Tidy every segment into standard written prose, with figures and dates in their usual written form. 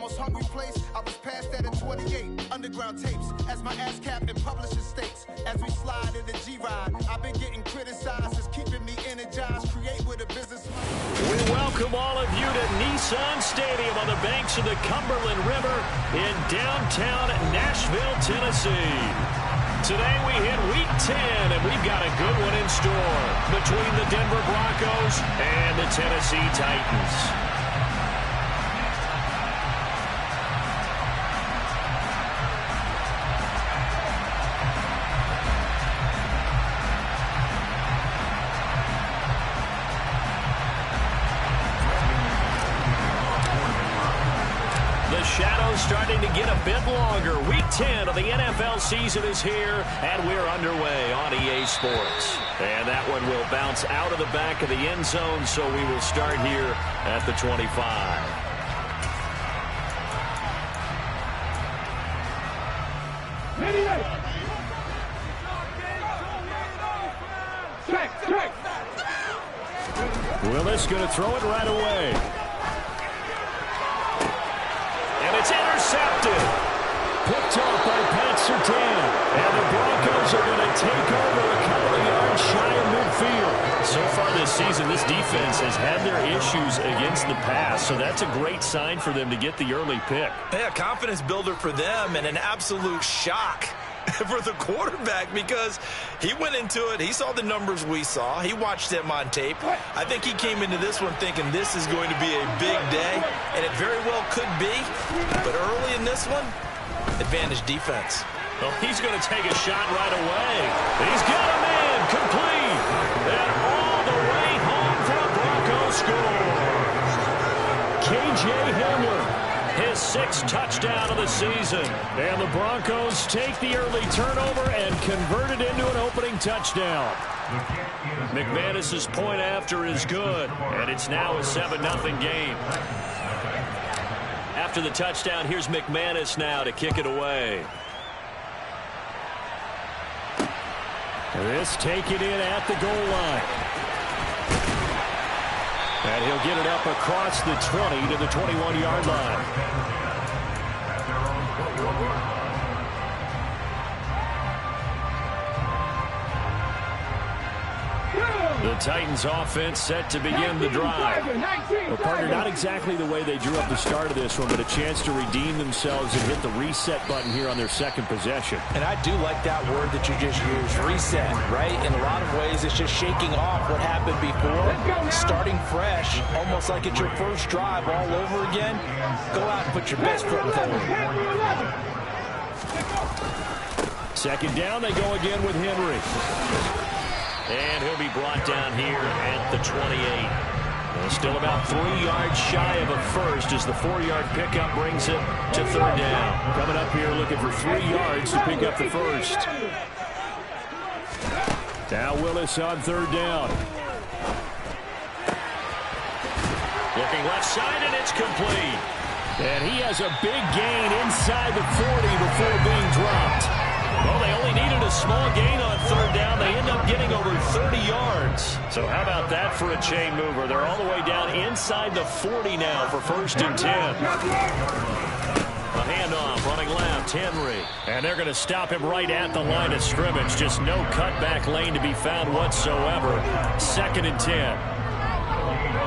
most hungry place. I was past that in 28. Underground tapes, as my ass cap in publishing states. As we slide in the G-Ride, I've been getting criticized. It's keeping me energized. Create with a business. We welcome all of you to Nissan Stadium on the banks of the Cumberland River in downtown Nashville, Tennessee. Today we hit Week 10, and we've got a good one in store between the Denver Broncos and the Tennessee Titans. Shadow's starting to get a bit longer. Week 10 of the NFL season is here, and we're underway on EA Sports. And that one will bounce out of the back of the end zone, so we will start here at the 25. Willis going to throw it right away. It's intercepted. Picked off by Pat Surtain. And the Broncos are going to take over a couple of yards shy of midfield. So far this season, this defense has had their issues against the pass. So that's a great sign for them to get the early pick. Yeah, confidence builder for them and an absolute shock for the quarterback because he went into it. He saw the numbers we saw. He watched them on tape. I think he came into this one thinking this is going to be a big day, and it very well could be. But early in this one, advantage defense. Well, he's going to take a shot right away. He's got a man complete. And all the way home for a Broncos score. KJ Hamler. His 6th touchdown of the season. And the Broncos take the early turnover and convert it into an opening touchdown. McManus's point after is good, and it's now a 7-0 game. After the touchdown, here's McManus now to kick it away. This taken in at the goal line. And he'll get it up across the 20 to the 21-yard line. The Titans offense set to begin the drive. Well, partner, not exactly the way they drew up the start of this one, but a chance to redeem themselves and hit the reset button here on their second possession. And I do like that word that you just used, reset, right? In a lot of ways, it's just shaking off what happened before, starting fresh, almost like it's your first drive all over again. Go out and put your best foot forward. Second down, they go again with Henry. And he'll be brought down here at the 28. Well, still about 3 yards shy of a first as the 4-yard pickup brings it to third down. Coming up here looking for 3 yards to pick up the first. Now Willis on third down. Looking left side, and it's complete. And he has a big gain inside the 40 before being dropped. Well, they only needed a small gain on third down. They end up getting over 30 yards. So how about that for a chain mover? They're all the way down inside the 40 now for 1st and 10. A handoff running left, Henry. And they're going to stop him right at the line of scrimmage. Just no cutback lane to be found whatsoever. 2nd and 10.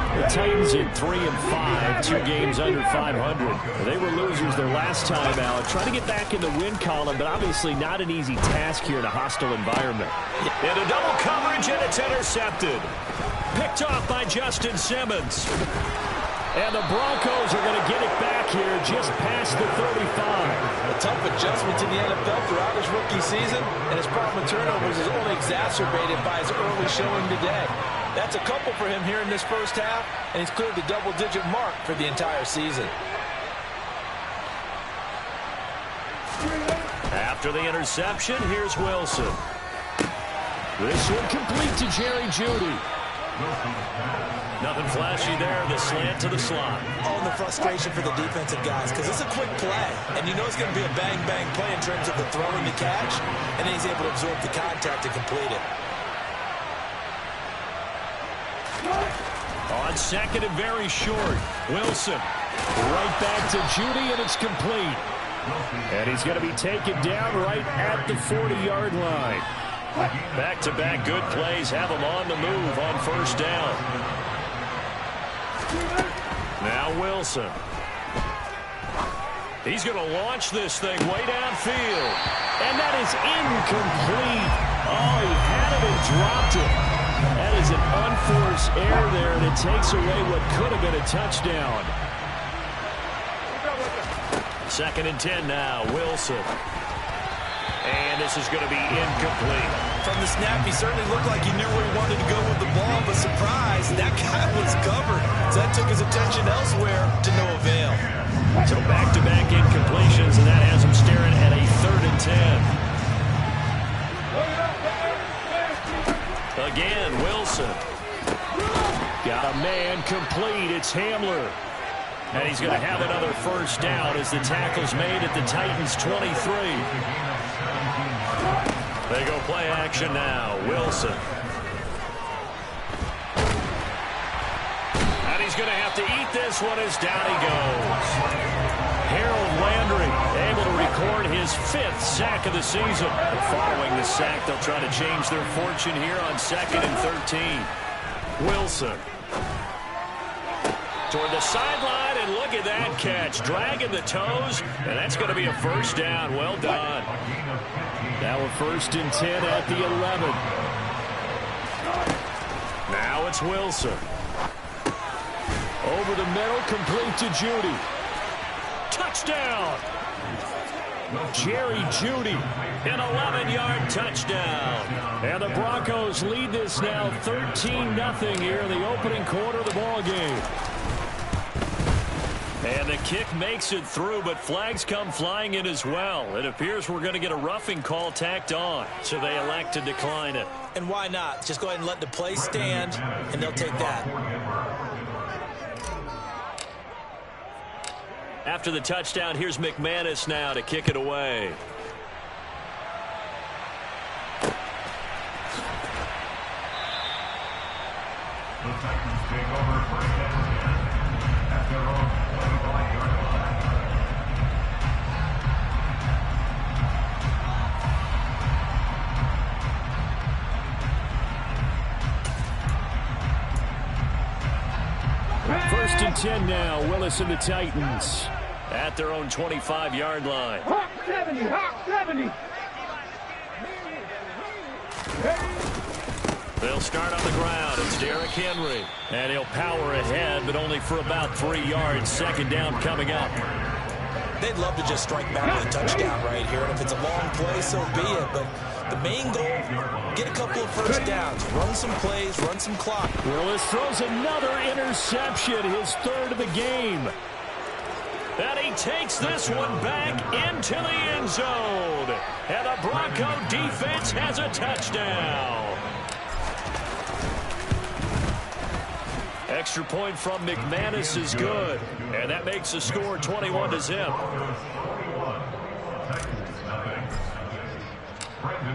The Titans in 3-5, 2 games under 500. They were losers their last time out. Trying to get back in the win column, but obviously not an easy task here in a hostile environment. Into double coverage, and it's intercepted. Picked off by Justin Simmons. And the Broncos are going to get it back here just past the 35. A tough adjustment to the NFL throughout his rookie season, and his problem with turnovers is only exacerbated by his early showing today. That's a couple for him here in this first half, and he's cleared the double-digit mark for the entire season. After the interception, here's Wilson. This one complete to Jerry Jeudy. Nothing flashy there. The slant to the slot. Oh, the frustration for the defensive guys because it's a quick play. And you know it's going to be a bang-bang play in terms of the throw and the catch. And then he's able to absorb the contact to complete it. On second and very short, Wilson. Right back to Judy, and it's complete. And he's going to be taken down right at the 40-yard line. Back-to-back good plays have him on the move on first down. Now Wilson. He's going to launch this thing way downfield. And that is incomplete. Oh, he had it and dropped it. That is an unforced error there, and it takes away what could have been a touchdown. 2nd and 10 now, Wilson. And this is going to be incomplete. From the snap, he certainly looked like he knew where he wanted to go with the ball, but surprise, that guy was covered. So that took his attention elsewhere to no avail. So back-to-back incompletions, and that has him staring at a 3rd and 10. Again, Wilson. Got a man complete. It's Hamler. And he's going to have another first down as the tackle's made at the Titans' 23. They go play action now. Wilson. And he's going to have to eat this one as down he goes. Harold Landry able to record his 5th sack of the season. And following the sack, they'll try to change their fortune here on 2nd and 13. Wilson. Toward the sideline, and look at that catch. Dragging the toes, and that's going to be a first down. Well done. Now a 1st and 10 at the 11. Now it's Wilson. Over the middle, complete to Judy. Touchdown! Jerry Judy, an 11-yard touchdown. And the Broncos lead this now 13-0 here in the opening quarter of the ball game. And the kick makes it through, but flags come flying in as well. It appears we're going to get a roughing call tacked on, so they elect to decline it. And why not? Just go ahead and let the play stand, and they'll take that. After the touchdown, here's McManus now to kick it away. The Titans take over first and 10 at their own 25-yard line. First and 10 now, Willis and the Titans at their own 25-yard line. Hawk 70, Hawk 70. They'll start on the ground. It's Derrick Henry. And he'll power ahead, but only for about 3 yards. 2nd down coming up. They'd love to just strike back with a touchdown right here. And if it's a long play, so be it. But the main goal, get a couple of first downs. Run some plays, run some clock. Willis throws another interception, his 3rd of the game. And he takes this one back into the end zone. And the Bronco defense has a touchdown. Extra point from McManus is good. And that makes the score 21-0.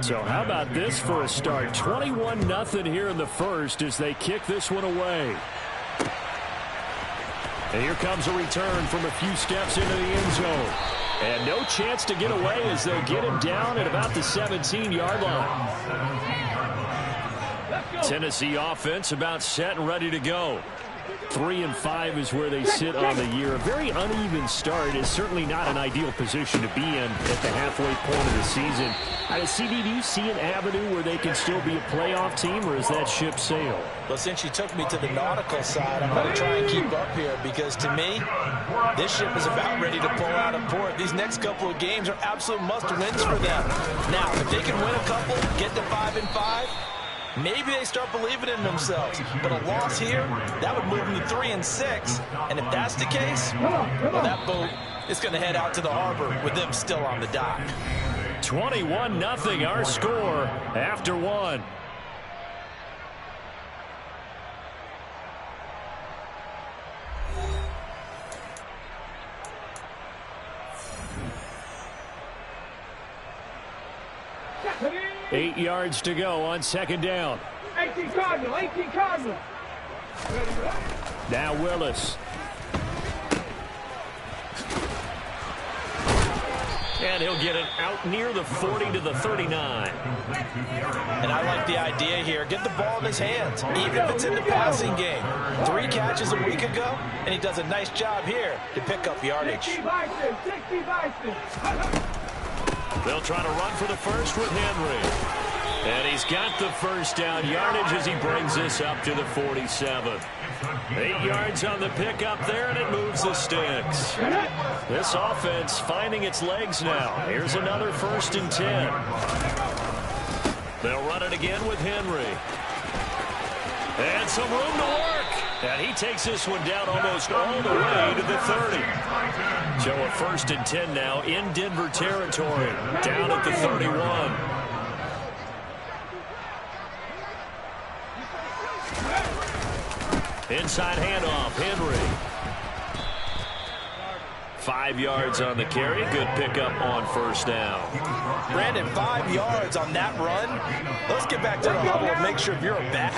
So how about this for a start? 21-0 here in the first as they kick this one away. And here comes a return from a few steps into the end zone. And no chance to get away as they'll get him down at about the 17-yard line. Tennessee offense about set and ready to go. 3-5 is where they sit on the year. A very uneven start is certainly not an ideal position to be in at the halfway point of the season. CD, do you see an avenue where they can still be a playoff team, or is that ship sailed? Well, since you took me to the nautical side, I'm going to try and keep up here because, to me, this ship is about ready to pull out of port. These next couple of games are absolute must-wins for them. Now, if they can win a couple, get to 5-5, maybe they start believing in themselves. But a loss here, that would move them to 3-6. And if that's the case, well, that boat is going to head out to the harbor with them still on the dock. 21-0 our score after one. Eight yards to go on 2nd down. 18 Cardinal, 18 Cardinal. Now Willis. And he'll get it out near the 40 to the 39. And I like the idea here. Get the ball in his hands, even if it's in the passing game. 3 catches a week ago, and he does a nice job here to pick up yardage. They'll try to run for the first with Henry. And he's got the first down yardage as he brings this up to the 47. 8 yards on the pickup there, and it moves the sticks. This offense finding its legs now. Here's another 1st and 10. They'll run it again with Henry. And some room to work. And he takes this one down almost all the way to the 30. So a 1st and 10 now in Denver territory. Down at the 31. Inside handoff, Henry. 5 yards on the carry. Good pickup on 1st down. Brandon, 5 yards on that run. Let's get back to the huddle and make sure if you're a back,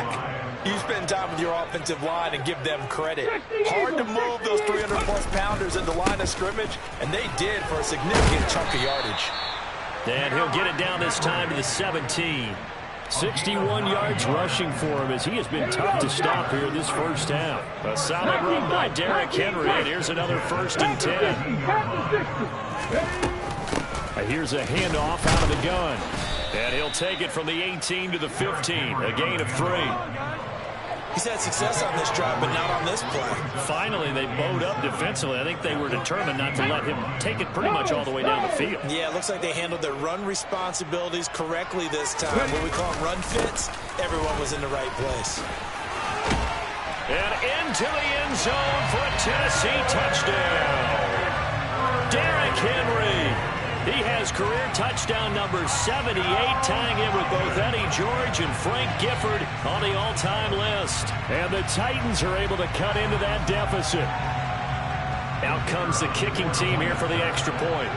you spend time with your offensive line and give them credit. Hard to move those 300-plus pounders at the line of scrimmage, and they did for a significant chunk of yardage. And he'll get it down this time to the 17. 61 yards rushing for him as he has been tough to stop here this first half. A solid run by Derrick Henry, and here's another 1st and 10. Here's a handoff out of the gun. And he'll take it from the 18 to the 15, a gain of 3. He's had success on this drive, but not on this play. Finally, they bowed up defensively. I think they were determined not to let him take it pretty much all the way down the field. Yeah, it looks like they handled their run responsibilities correctly this time. What we call them run fits, everyone was in the right place. And into the end zone for a Tennessee touchdown. Derrick Henry. He has career touchdown number 78, tying in with both Eddie George and Frank Gifford on the all-time list. And the Titans are able to cut into that deficit. Out comes the kicking team here for the extra point.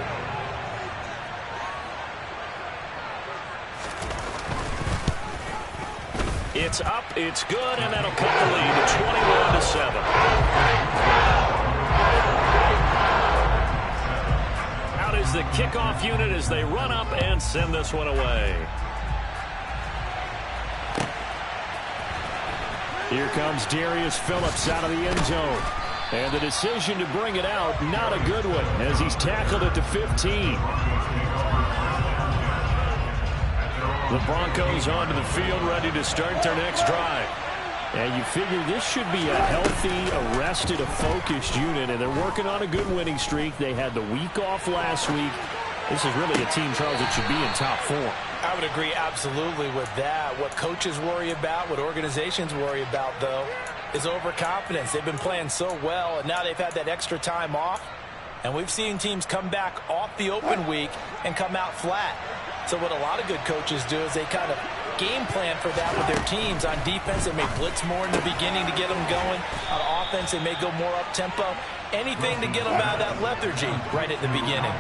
It's up, it's good, and that'll cut the lead to 21-7. Is the kickoff unit as they run up and send this one away. Here comes Darius Phillips out of the end zone. And the decision to bring it out, not a good one, as he's tackled at the 15. The Broncos onto the field, ready to start their next drive. And you figure this should be a healthy, arrested, a focused unit, and they're working on a good winning streak. They had the week off last week. This is really a team, Charles, that should be in top form. I would agree absolutely with that. What coaches worry about, what organizations worry about, though, is overconfidence. They've been playing so well, and now they've had that extra time off. And we've seen teams come back off the open week and come out flat. So what a lot of good coaches do is they kind of game plan for that with their teams. On defense, they may blitz more in the beginning to get them going. On offense, they may go more up-tempo. Anything to get them out of that lethargy right at the beginning.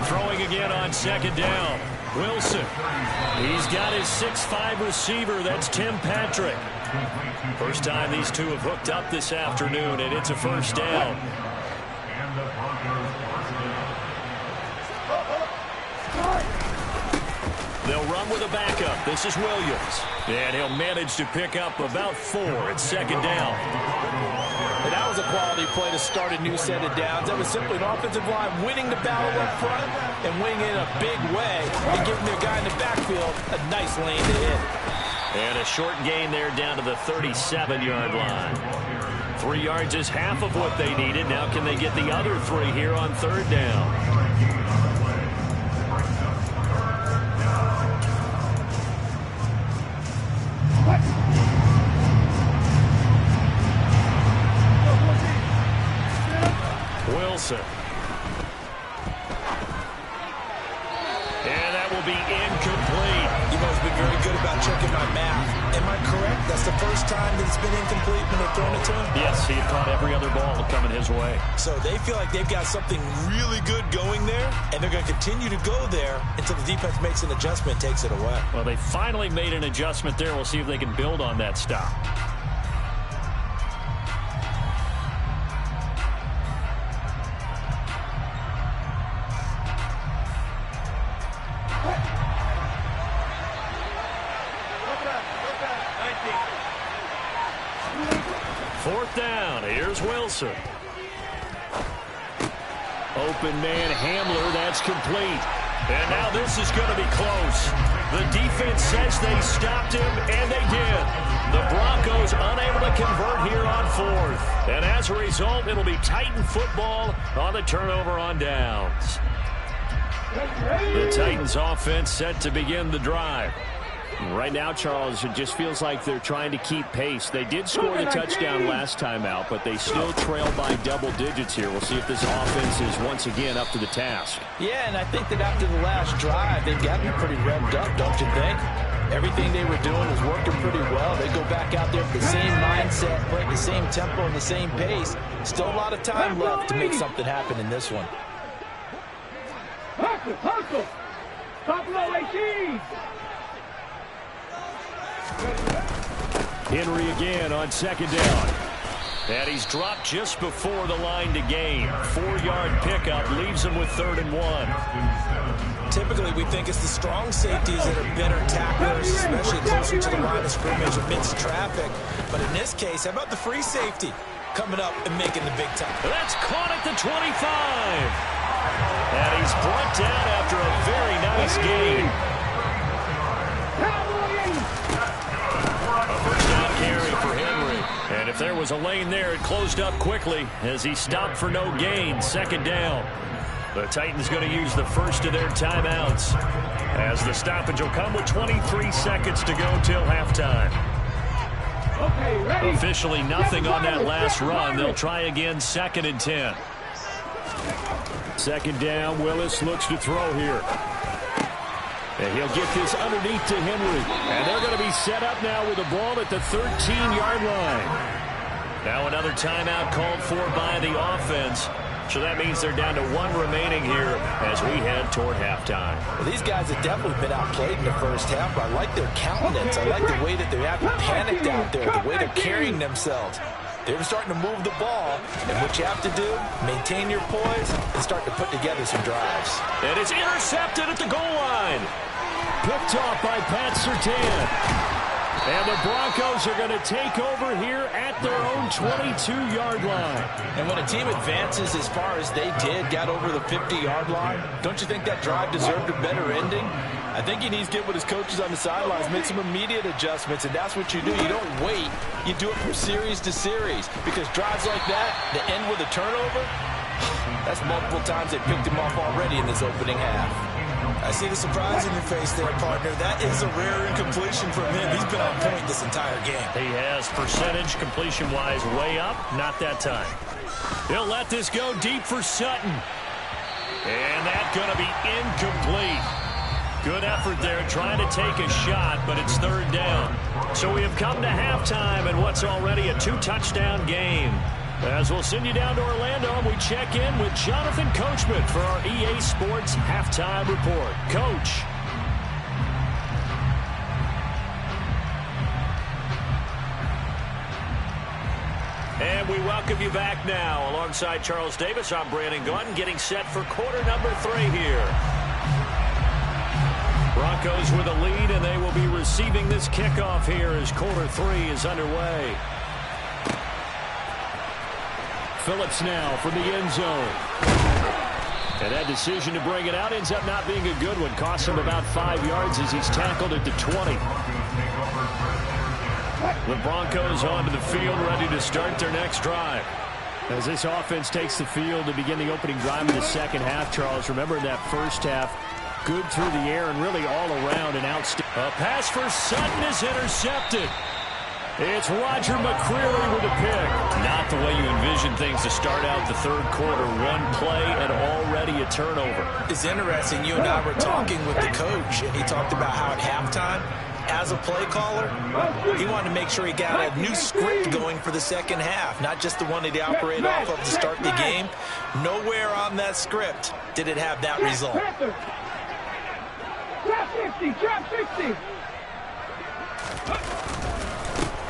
Throwing again on 2nd down. Wilson. He's got his 6'5 receiver. That's Tim Patrick. First time these two have hooked up this afternoon, and it's a 1st down. They'll run with a backup. This is Williams. And he'll manage to pick up about 4 at 2nd down. And that was a quality play to start a new set of downs. That was simply an offensive line winning the battle up front and winning in a big way and giving their guy in the backfield a nice lane to hit. And a short gain there down to the 37-yard line. 3 yards is half of what they needed. Now can they get the other 3 here on 3rd down? Wilson. And that will be incomplete. You've always been very good about checking my math. Am I correct? That's the first time that it's been incomplete when they've thrown it to him? Yes, he had caught every other ball coming his way. So they feel like they've got something really good going there, and they're going to continue to go there until the defense makes an adjustment and takes it away. Well, they finally made an adjustment there. We'll see if they can build on that stop. 4th down. Here's Wilson. Open man Hamler. That's complete. And now this is going to be close. The defense says they stopped him, and they did. The Broncos unable to convert here on 4th. And as a result, it'll be Titan football on the turnover on downs. The Titans offense set to begin the drive. Right now, Charles, it just feels like they're trying to keep pace. They did score the touchdown last time out, but they still trail by double digits here. We'll see if this offense is once again up to the task. Yeah, and I think that after the last drive, they've gotten pretty revved up, don't you think? Everything they were doing was working pretty well. They go back out there with the same mindset, playing the same tempo and the same pace. Still a lot of time left to make something happen in this one. Hustle, hustle. Top low 18. Henry again on 2nd down. And he's dropped just before the line to gain. 4-yard pickup leaves him with 3rd and 1. Typically, we think it's the strong safeties that are better tacklers, especially closer to the line of scrimmage amidst traffic. But in this case, how about the free safety coming up and making the big tackle? That's caught at the 25. And he's brought down after a very nice gain. A first down carry for Henry. And if there was a lane there, it closed up quickly as he stopped for no gain. 2nd down. The Titans going to use the first of their timeouts as the stoppage will come with 23 seconds to go till halftime. Officially nothing on that last run. They'll try again 2nd and 10. 2nd down. Willis looks to throw here. And he'll get this underneath to Henry. And they're going to be set up now with the ball at the 13-yard line. Now another timeout called for by the offense. So that means they're down to 1 remaining here as we head toward halftime. Well, these guys have definitely been outplayed in the first half, but I like their countenance. I like the way that they're acting panicked out there, the way they're carrying themselves. They're starting to move the ball, and what you have to do, maintain your poise and start to put together some drives. And it's intercepted at the goal line. Picked off by Pat Surtain. And the Broncos are going to take over here at their own 22-yard line. And when a team advances as far as they did, got over the 50-yard line, don't you think that drive deserved a better ending? I think he needs to get with his coaches on the sidelines, make some immediate adjustments, and that's what you do. You don't wait. You do it from series to series, because drives like that, that end with a turnover, that's multiple times they picked him off already in this opening half. I see the surprise in your face there, partner. That is a rare incompletion from him. He's been on point this entire game. He has percentage completion-wise way up. Not that time. He'll let this go deep for Sutton. And that's going to be incomplete. Good effort there trying to take a shot, but it's 3rd down. So we have come to halftime in what's already a 2-touchdown game. As we'll send you down to Orlando, we check in with Jonathan Coachman for our EA Sports Halftime Report. Coach. And we welcome you back now. Alongside Charles Davis, I'm Brandon Gaudin, getting set for quarter number 3 here. Broncos with a lead, and they will be receiving this kickoff here as quarter 3 is underway. Phillips now from the end zone. And that decision to bring it out ends up not being a good one. Costs him about 5 yards as he's tackled at the 20. The Broncos onto the field, ready to start their next drive. As this offense takes the field to begin the opening drive of the second half, Charles, remember in that first half, good through the air and really all around an outstanding. A pass for Sutton is intercepted. It's Roger McCreary with a pick. Not the way you envision things to start out the third quarter. 1 play and already a turnover. It's interesting. You and I were talking with the coach, and he talked about how at halftime, as a play caller, he wanted to make sure he got a new script going for the second half, not just the one that he operated off of to start the game. Nowhere on that script did it have that result. Drop 60.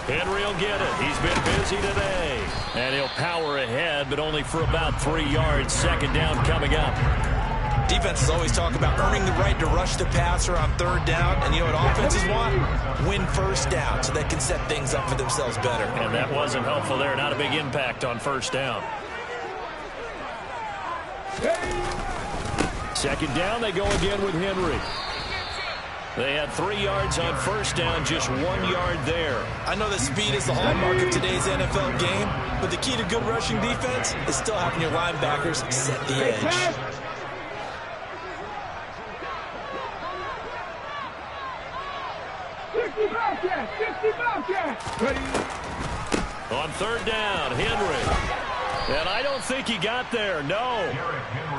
Henry will get it. He's been busy today. And he'll power ahead, but only for about 3 yards. Second down coming up. Defenses always talk about earning the right to rush the passer on third down. And you know what offenses want? Win first down so they can set things up for themselves better. And that wasn't helpful there. Not a big impact on first down. Second down, they go again with Henry. They had 3 yards on first down, just 1 yard there. I know that speed is the hallmark of today's NFL game, but the key to good rushing defense is still having your linebackers set the edge. 50 Bobcats! On third down, Henry. And I don't think he got there, no.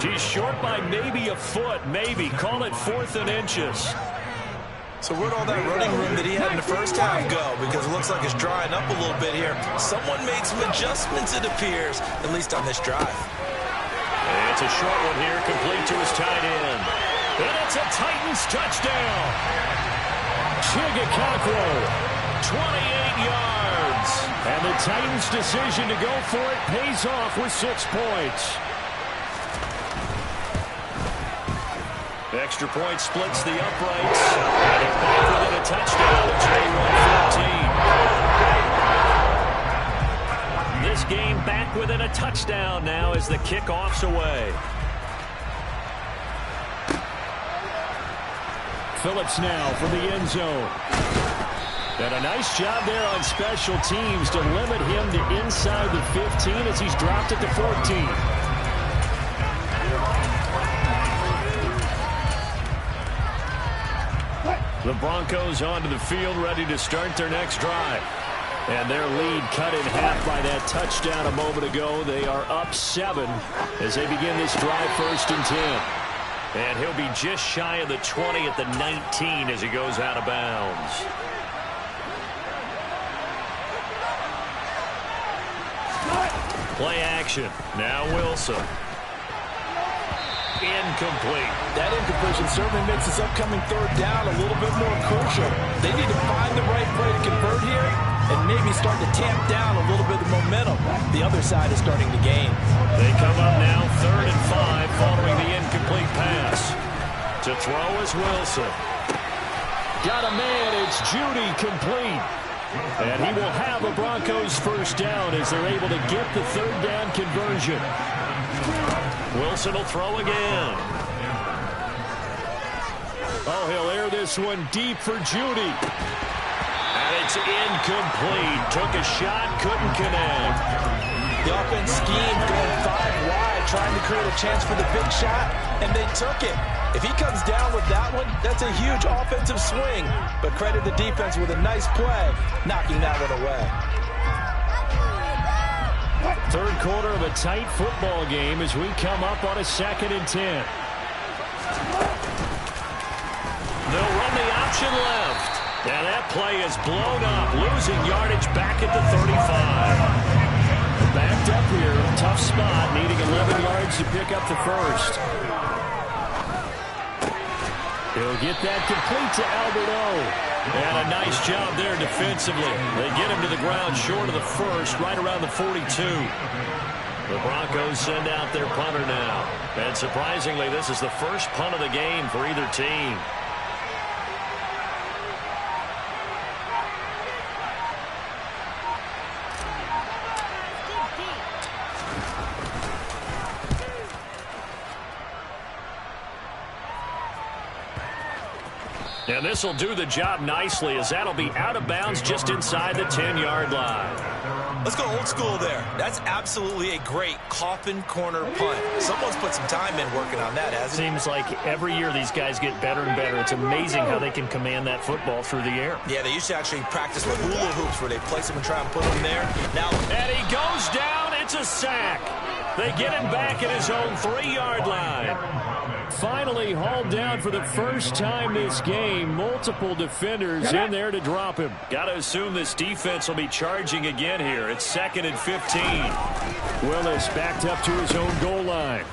He's short by maybe a foot, maybe. Call it 4th and inches. So where'd all that running room that he had in the first half go? Because it looks like it's drying up a little bit here. Someone made some adjustments, it appears, at least on this drive. And it's a short one here, complete to his tight end. And it's a Titans touchdown. Chigakakro, 28 yards. And the Titans' decision to go for it pays off with 6 points. Extra point splits the uprights. And it's back within a touchdown. It's 21-14. This game back within a touchdown now as the kickoff's away. Phillips now from the end zone. And a nice job there on special teams to limit him to inside the 15 as he's dropped it to 14. The Broncos onto the field, ready to start their next drive. And their lead cut in half by that touchdown a moment ago. They are up 7 as they begin this drive, 1st and 10. And he'll be just shy of the 20 at the 19 as he goes out of bounds. Play action. Now Wilson. Incomplete. That incompletion certainly makes this upcoming third down a little bit more crucial. They need to find the right play to convert here and maybe start to tamp down a little bit of momentum. The other side is starting to gain. They come up now 3rd and 5 following the incomplete pass. To throw is Wilson. Got a man. It's Judy complete. And he will have a Broncos first down as they're able to get the third down conversion. Wilson will throw again. Oh, he'll air this one deep for Judy. And it's incomplete. Took a shot, couldn't connect. The offense schemed going 5 wide, trying to create a chance for the big shot, and they took it. If he comes down with that one, that's a huge offensive swing. But credit the defense with a nice play, knocking that one away. Third quarter of a tight football game as we come up on a 2nd and 10. They'll run the option left. And that play is blown up, losing yardage back at the 35. Backed up here, tough spot, needing 11 yards to pick up the first. He'll get that complete to Albert O. And a nice job there defensively. They get him to the ground short of the first, right around the 42. The Broncos send out their punter now. And surprisingly, this is the first punt of the game for either team. And this will do the job nicely as that'll be out of bounds just inside the 10-yard line. Let's go old school there. That's absolutely a great coffin corner punt. Someone's put some time in working on that, hasn't it? Seems like every year these guys get better and better. It's amazing how they can command that football through the air. Yeah, they used to actually practice with hula hoops where they place them and try and put them there. Now, and he goes down. It's a sack. They get him back at his own 3-yard line. Finally hauled down for the first time this game. Multiple defenders in there to drop him. Got to assume this defense will be charging again here. It's 2nd and 15. Willis backed up to his own goal line.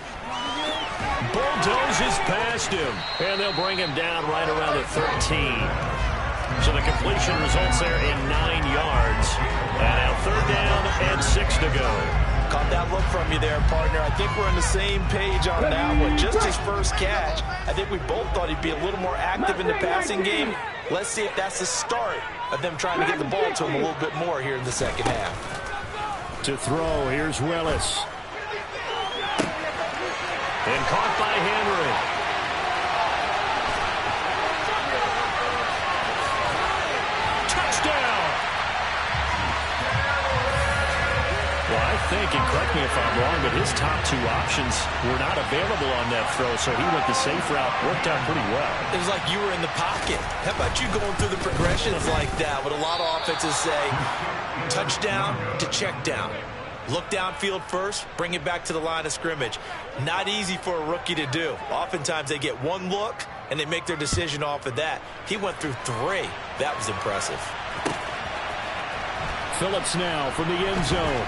Bulldozes past him. And they'll bring him down right around the 13. So the completion results there in 9 yards. And now 3rd down and 6 to go. Calm down that look from you there, partner. I think we're on the same page on that one. Just his first catch. I think we both thought he'd be a little more active in the passing game. Let's see if that's the start of them trying to get the ball to him a little bit more here in the second half. To throw, here's Willis. And caught by Henry. Touchdown! Well, I think, and correct me if I'm wrong, but his top two options were not available on that throw, so he went the safe route, worked out pretty well. It was like you were in the pocket. How about you going through the progressions like that? What a lot of offenses say, touchdown to check down. Look downfield first, bring it back to the line of scrimmage. Not easy for a rookie to do. Oftentimes they get one look, and they make their decision off of that. He went through three. That was impressive. Phillips now from the end zone.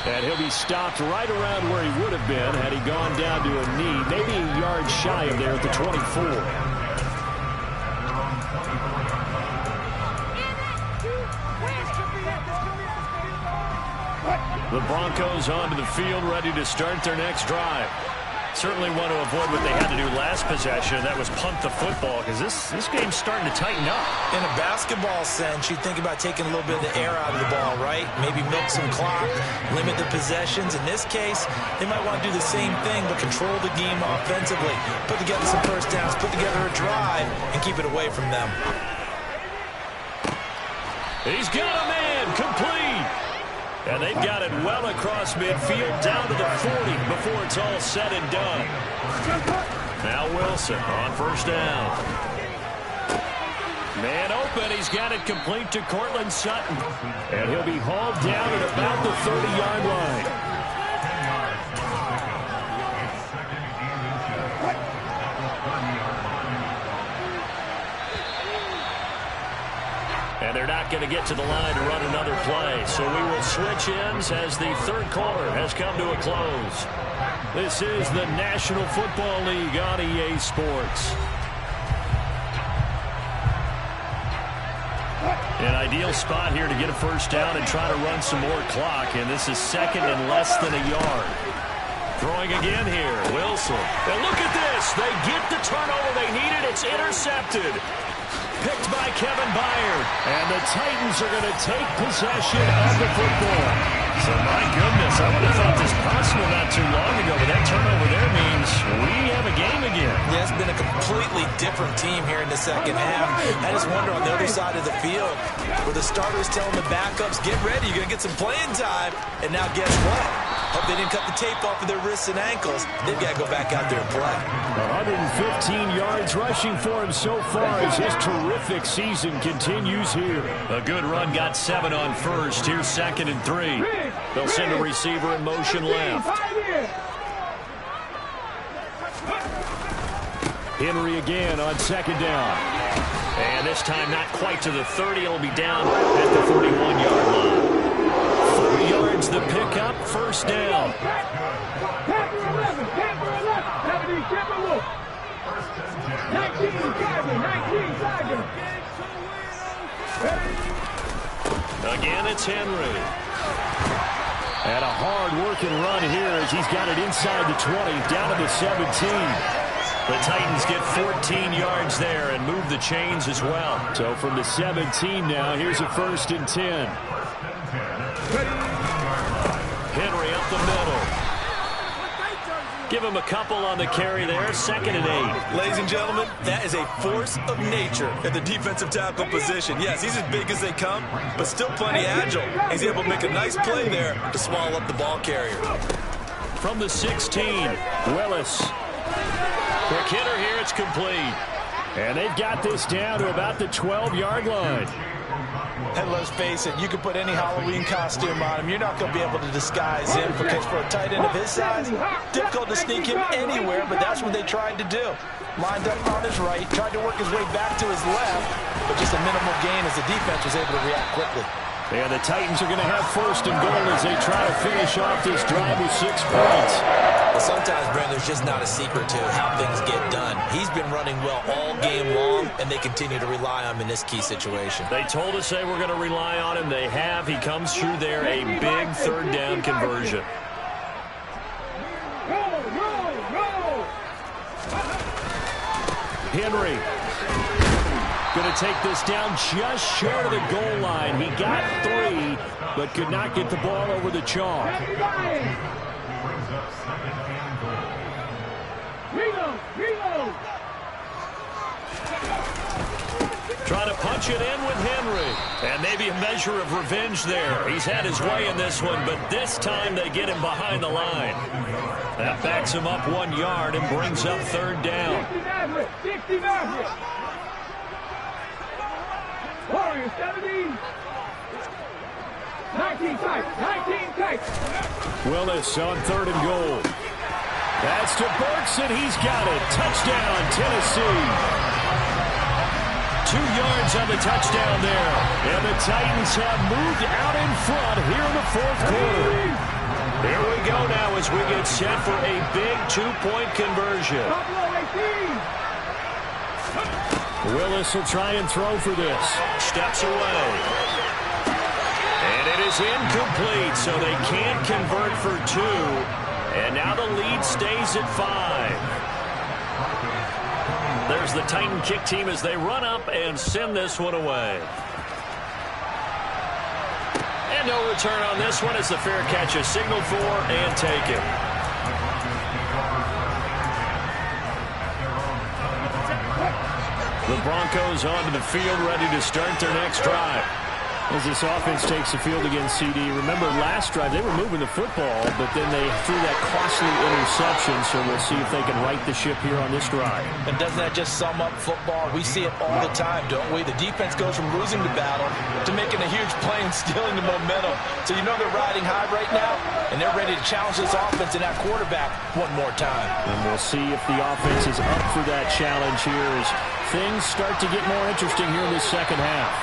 And he'll be stopped right around where he would have been had he gone down to a knee, maybe a yard shy of there at the 24. The Broncos onto the field, ready to start their next drive. Certainly want to avoid what they had to do last possession. That was punt the football, because this game's starting to tighten up. In a basketball sense, you think about taking a little bit of the air out of the ball, right? Maybe milk some clock, limit the possessions. In this case, they might want to do the same thing, but control the game offensively. Put together some first downs, put together a drive, and keep it away from them. He's got a man, complete. And they've got it well across midfield, down to the 40 before it's all said and done. Now Wilson on first down. Man open, he's got it complete to Cortland Sutton. And he'll be hauled down at about the 30-yard line. And they're not going to get to the line to run another play. So we will switch ends as the third quarter has come to a close. This is the National Football League on EA Sports. An ideal spot here to get a first down and try to run some more clock. And this is second and less than a yard. Throwing again here, Wilson. And look at this. They get the turnover they needed. It's intercepted. Picked by Kevin Byard. And the Titans are going to take possession of the football. So, my goodness, I would have thought this possible not too long ago, but that turnover there means we have a game again. Yeah, it's been a completely different team here in the second half. I just wonder on the other side of the field, where the starters telling the backups, get ready, you're going to get some playing time. And now guess what? Hope they didn't cut the tape off of their wrists and ankles. They've got to go back out there and play. 115 yards rushing for him so far as his terrific season continues here. A good run, got 7 on first. Here's 2nd and 3. They'll send a receiver in motion left. Henry again on 2nd down. And this time not quite to the 30. It'll be down at the 31-yard line. 4 yards the pickup, first down. Again, it's Henry. And a hard-working run here as he's got it inside the 20, down to the 17. The Titans get 14 yards there and move the chains as well. So from the 17 now, here's a 1st and 10. Henry up the middle. Give him a couple on the carry there. 2nd and 8. Ladies and gentlemen, that is a force of nature at the defensive tackle position. Yes, he's as big as they come, but still plenty agile. He's able to make a nice play there to swallow up the ball carrier. From the 16, Willis. Quick hitter here, it's complete. And they've got this down to about the 12-yard line. And let's face it, you can put any Halloween costume on him. You're not going to be able to disguise him, because for a tight end of his size, difficult to sneak him anywhere, but that's what they tried to do. Lined up on his right, tried to work his way back to his left, but just a minimal gain as the defense was able to react quickly. And the Titans are going to have 1st and goal as they try to finish off this drive with 6 points. But sometimes, Brandon, there's just not a secret to how things get done. He's been running well all game long, and they continue to rely on him in this key situation. They told us they were going to rely on him. They have. He comes through there, a big third down conversion. Henry going to take this down just short of the goal line. He got 3, but could not get the ball over the chalk. Trying to punch it in with Henry. And maybe a measure of revenge there. He's had his way in this one, but this time they get him behind the line. That backs him up 1 yard and brings up third down. 60 Maverick. Warriors 17. 19 tight. Willis on third and goal. That's to Burks, and he's got it. Touchdown, Tennessee. 2 yards on the touchdown there. And the Titans have moved out in front here in the fourth quarter. Here we go now as we get set for a big 2-point conversion. Willis will try and throw for this. Steps away. And it is incomplete, so they can't convert for 2. And now the lead stays at 5. There's the Titan kick team as they run up and send this one away. And no return on this one as the fair catch is signaled for and taken. The Broncos onto the field ready to start their next drive. As this offense takes the field against CD. Remember, last drive, they were moving the football, but then they threw that costly interception, so we'll see if they can right the ship here on this drive. And doesn't that just sum up football? We see it all the time, don't we? The defense goes from losing the battle to making a huge play and stealing the momentum. So you know they're riding high right now, and they're ready to challenge this offense and that quarterback one more time. And we'll see if the offense is up for that challenge here as things start to get more interesting here in the second half.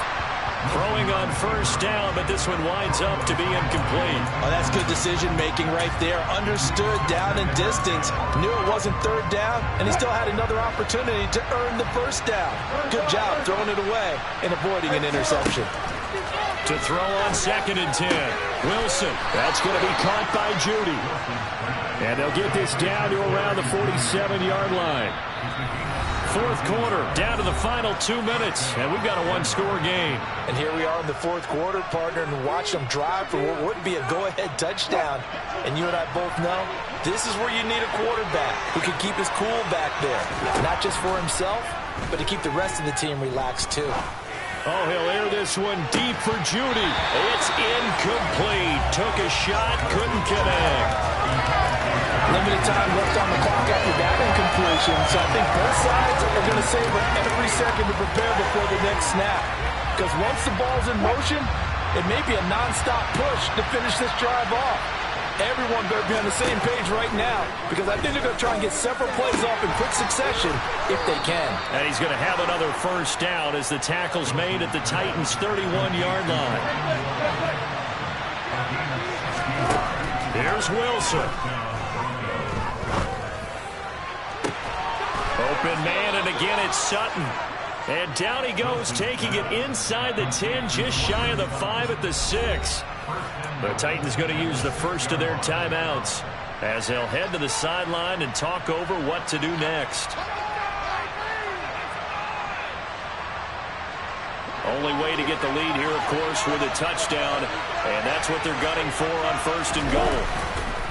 Throwing on first down, but this one winds up to be incomplete. Oh, that's good decision-making right there. Understood down and distance. Knew it wasn't third down, and he still had another opportunity to earn the first down. Good job throwing it away and avoiding an interception. To throw on 2nd and 10. Wilson. That's going to be caught by Judy. And they'll get this down to around the 47-yard line. Fourth quarter, down to the final 2 minutes, and we've got a one-score game. And here we are in the fourth quarter, partner, and watch them drive for what would be a go-ahead touchdown. And you and I both know this is where you need a quarterback who can keep his cool back there, not just for himself, but to keep the rest of the team relaxed too. Oh, he'll air this one deep for Judy. It's incomplete. Took a shot, couldn't connect. Limited time left on the clock after that incompletion, so I think both sides are going to savor every second to prepare before the next snap. Because once the ball's in motion, it may be a non-stop push to finish this drive off. Everyone better be on the same page right now, because I think they're going to try and get several plays off in quick succession if they can. And he's going to have another first down as the tackle's made at the Titans' 31-yard line. Here's Wilson. Open man, and again it's Sutton. And down he goes, taking it inside the 10, just shy of the 5 at the 6. The Titans going to use the first of their timeouts as they'll head to the sideline and talk over what to do next. Only way to get the lead here, of course, with a touchdown, and that's what they're gunning for on first and goal.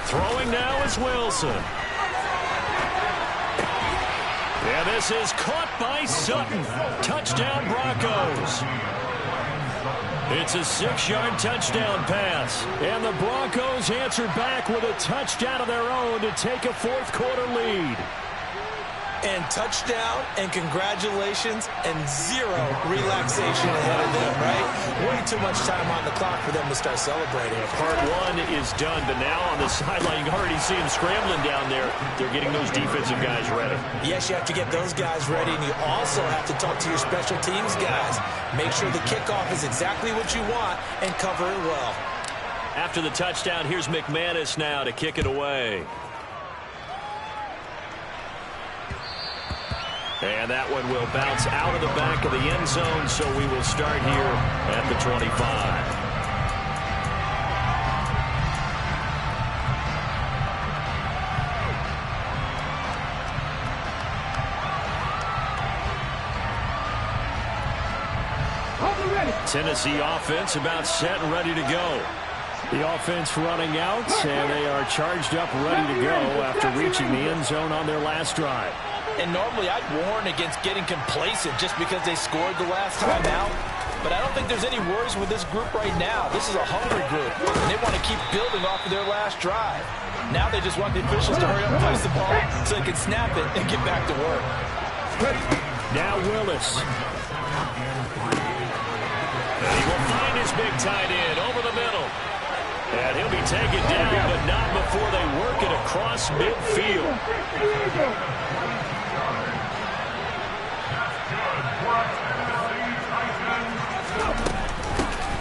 Throwing now is Wilson. And this is caught by Sutton. Touchdown, Broncos. It's a 6-yard touchdown pass. And the Broncos answer back with a touchdown of their own to take a fourth quarter lead. And touchdown, and congratulations, and zero relaxation ahead of them, right? Way too much time on the clock for them to start celebrating. Part one is done, but now on the sideline, you can already see them scrambling down there. They're getting those defensive guys ready. Yes, you have to get those guys ready, and you also have to talk to your special teams guys. Make sure the kickoff is exactly what you want and cover it well. After the touchdown, here's McManus now to kick it away. And that one will bounce out of the back of the end zone, so we will start here at the 25. Tennessee offense about set and ready to go. The offense running out, and they are charged up, ready to go after reaching the end zone on their last drive. And normally I'd warn against getting complacent just because they scored the last time out. But I don't think there's any worries with this group right now. This is a hungry group, and they want to keep building off of their last drive. Now they just want the officials to hurry up and place the ball so they can snap it and get back to work. Now Willis. And he will find his big tight end over the middle. And he'll be taken down, but not before they work it across midfield.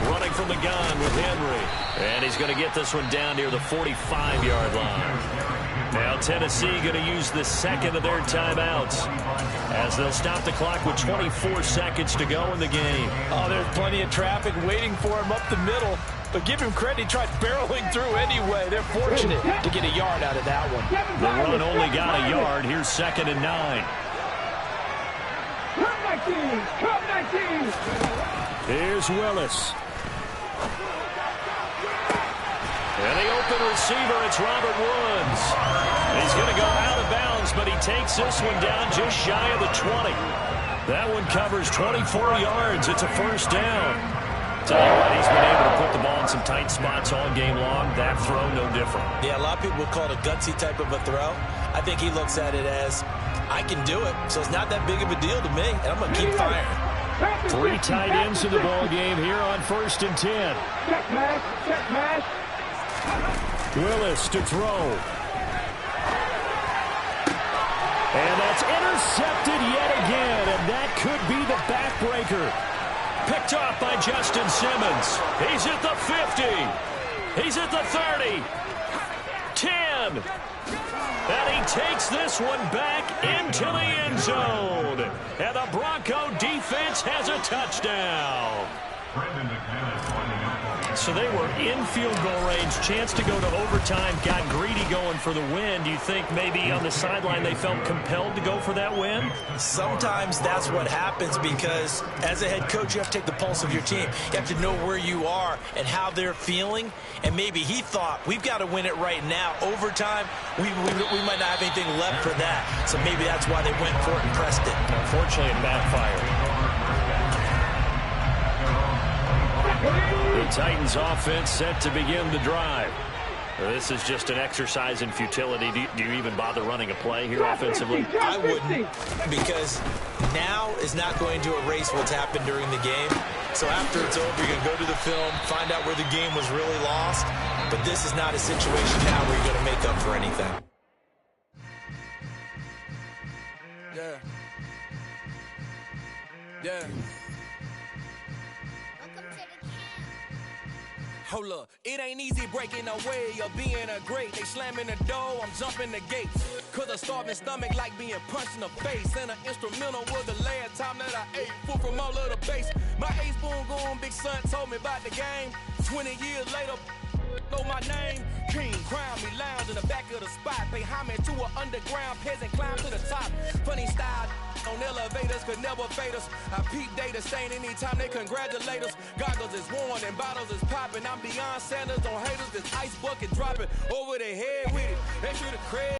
Running from the gun with Henry. And he's going to get this one down near the 45-yard line. Now Tennessee going to use the second of their timeouts as they'll stop the clock with 24 seconds to go in the game. Oh, there's plenty of traffic waiting for him up the middle. But give him credit, he tried barreling through anyway. They're fortunate to get a yard out of that one. The run only got a yard. Here's 2nd and 9. Come 19! Here's Willis. And the open receiver, it's Robert Woods. He's going to go out of bounds, but he takes this one down just shy of the 20. That one covers 24 yards. It's a first down. Tell you what, he's been able to put the ball in some tight spots all game long. That throw, no different. Yeah, a lot of people would call it a gutsy type of a throw. I think he looks at it as, I can do it, so it's not that big of a deal to me, and I'm going to keep firing. 3 tight ends in the ball game here on 1st and 10. Check pass. Willis to throw. And that's intercepted yet again, and that could be the backbreaker. Picked off by Justin Simmons. He's at the 50. He's at the 30. 10. And he takes this one back into the end zone. And the Bronco defense has a touchdown. So they were in field goal range, chance to go to overtime, got greedy going for the win. Do you think maybe on the sideline they felt compelled to go for that win? Sometimes that's what happens because as a head coach, you have to take the pulse of your team. You have to know where you are and how they're feeling. And maybe he thought, we've got to win it right now. Overtime, we might not have anything left for that. So maybe that's why they went for it and pressed it. Unfortunately, it backfired. The Titans offense set to begin the drive. This is just an exercise in futility. Do you even bother running a play here offensively? I wouldn't, because now is not going to erase what's happened during the game. So after it's over, you're going to go to the film, find out where the game was really lost. But this is not a situation now where you're going to make up for anything. Yeah. Hold up, it ain't easy breaking away or being a great. They slamming the door, I'm jumping the gates. Cause a starving stomach like being punched in the face. And an instrumental was the last time that I ate food from all of the base. My A-spoon going big son told me about the game. 20 years later, know my name. King, crown me, lounge in the back of the spot. Pay homage to an underground peasant, climb to the top. Funny style on elevators could never fade us. I peep data stain anytime they congratulate us. Goggles is worn and bottles is popping. I'm beyond Sanders on haters. This ice bucket dropping over their head with it. They should have cred.